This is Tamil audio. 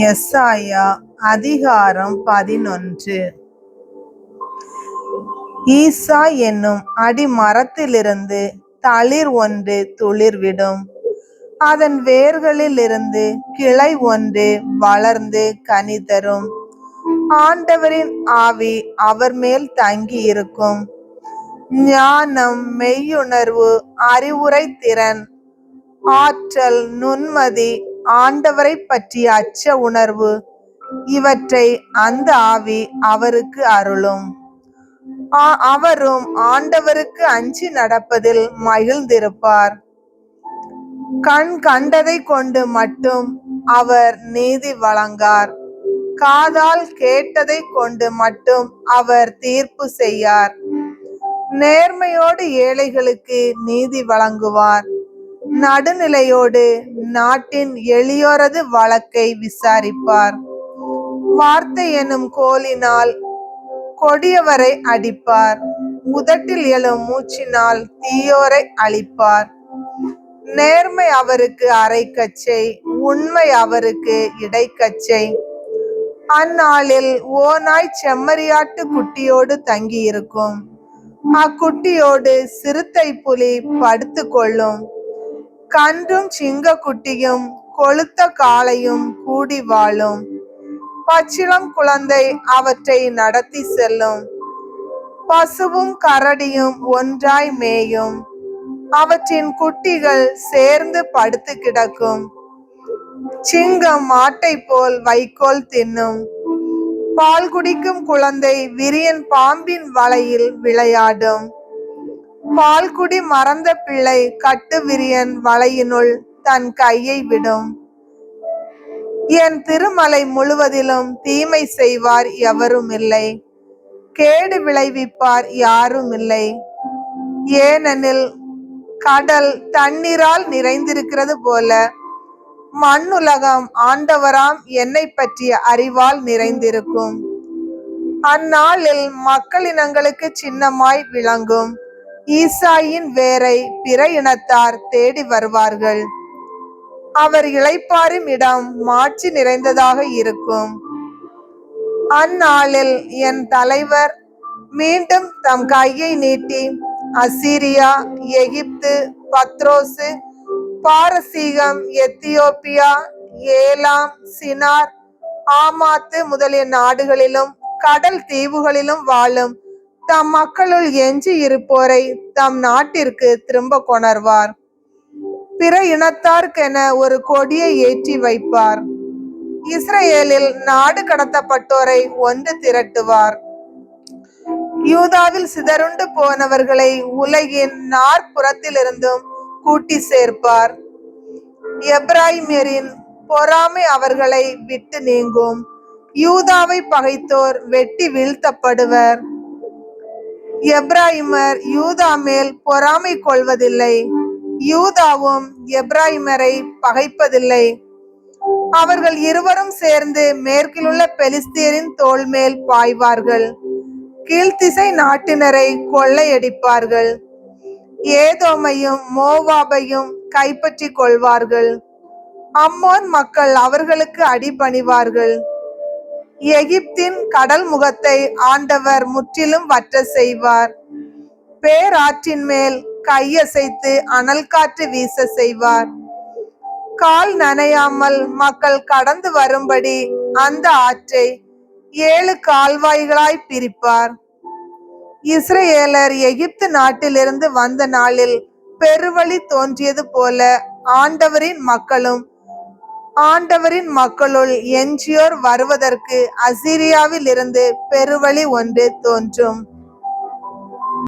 எசாயா அதிகாரம் 11. ஈசா என்னும் அடிமரத்திலிருந்து தளிர் ஒன்று துளிர்விடும். அதன் வேர்களிலிருந்து கிளை ஒன்று வளர்ந்து கனி தரும். ஆண்டவரின் ஆவி அவர் மேல் தங்கி இருக்கும். ஞானம், மெய்யுணர்வு, அறிவுரை திறன், ஆற்றல், நுண்மதி, ஆண்டவரை பற்றிய அச்ச உணர்வு, இவற்றை அந்த ஆவி அவருக்கு அருளும். அவரும் ஆண்டவருக்கு அஞ்சி நடப்பதில் மகிழ்ந்திருப்பார். கண் கண்டதை கொண்டு மட்டும் அவர் நீதி வழங்கார். காதால் கேட்டதை கொண்டு மட்டும் அவர் தீர்ப்பு செய்யார். நேர்மையோடு ஏழைகளுக்கு நீதி வழங்குவார். நடுநிலையோடு நாட்டின் எளியோரது வழக்கை விசாரிப்பார். வார்த்தை எனும் கோலினால் கொடியவரை அடிப்பார். உதட்டில் எழும் மூச்சினால் தீயோரை அழிப்பார். நேர்மை அவருக்கு அரைக்கச்சை, உண்மை அவருக்கு இடைக்கச்சை. அந்நாளில் ஓநாய் செம்மறியாட்டு குட்டியோடு தங்கியிருக்கும். அக்குட்டியோடு சிறுத்தை புலி படுத்து கொள்ளும். கன்றும் சிங்க குட்டியும் கொழுத்த காளையும் கூடி வாழும். பச்சிளம் குழந்தை அவற்றை நடத்தி செல்லும். பசுவும் கரடியும் ஒன்றாய் மேயும். அவற்றின் குட்டிகள் சேர்ந்து படுத்து கிடக்கும். சிங்கம் மாட்டை போல் வைக்கோல் தின்னும். பால் குடிக்கும் குழந்தை விரியன் பாம்பின் வலையில் விளையாடும். பால்குடி மறந்த பிள்ளை கட்டு விரியன் வலையினுள் தன் கையை விடும். என் திருமலை முழுவதிலும் தீமை செய்வார் எவரும் இல்லை. கேடு விளைவிப்பார் யாரும் இல்லை. ஏனெனில் கடல் தண்ணீரால் நிறைந்திருக்கிறது போல மண்ணுலகம் ஆண்டவராம் என்னை பற்றிய அறிவால் நிறைந்திருக்கும். அந்நாளில் மக்களினங்களுக்கு சின்னமாய் விளங்கும் ஈசாயின் வேரை பிற இனத்தார் தேடி வருவார்கள். அவர் இளைப்பாறும் இடம் மாட்சி நிறைந்ததாக இருக்கும். அந்நாளில் என் தலைவர் மீண்டும் தம் கையை நீட்டி அசீரியா, எகிப்து, பத்ரோசு, பாரசீகம், எத்தியோப்பியா, ஏலாம், சினார், ஆமாத்து முதலிய நாடுகளிலும் கடல் தீவுகளிலும் வாழும் தம் மக்களுள் எஞ்சி இருப்போரை தம் நாட்டிற்கு திரும்ப கொணர்வார். பிற இனத்தார்க்கென ஒரு கொடியை ஏற்றி வைப்பார். இஸ்ரேலில் நாடு கடத்தப்பட்டோரை ஒன்று திரட்டுவார். யூதாவில் சிதறுண்டு போனவர்களை உலகின் நாற்புறத்திலிருந்தும் கூட்டி சேர்ப்பார். எப்ராயிமியரின் பொறாமை அவர்களை விட்டு நீங்கும். யூதாவை பகைத்தோர் வெட்டி வீழ்த்தப்படுவர். எப்ராயிமர் யூதா மேல் பொறாமை கொள்வதில்லை. யூதாவும் எப்ராயிமரை பகைப்பதில்லை. அவர்கள் இருவரும் சேர்ந்து மேற்கிலுள்ள பெலிஸ்தியரின் தோள் மேல் பாய்வார்கள். கீழ்த்திசை நாட்டினரை கொள்ளையடிப்பார்கள். ஏதோமையும் மோவாபையும் கைப்பற்றி கொள்வார்கள். அம்மோன் மக்கள் அவர்களுக்கு அடிபணிவார்கள். எகிப்தின் கடல் முகத்தை ஆண்டவர் முற்றிலும் வற்ற செய்வார். பேராற்றின் மேல் கையசைத்து அனல் காற்று வீச செய்வார். கால் நனையாமல் மக்கள் கடந்து வரும்படி அந்த ஆற்றை 7 கால்வாய்களாய் பிரிப்பார். இஸ்ரேலர் எகிப்து நாட்டிலிருந்து வந்த நாளில் பெருவழி தோன்றியது போல ஆண்டவரின் மக்களுள் எஞ்சியோர் வருவதற்கு அசீரியாவில் இருந்து பெருவழி ஒன்று தோன்றும்.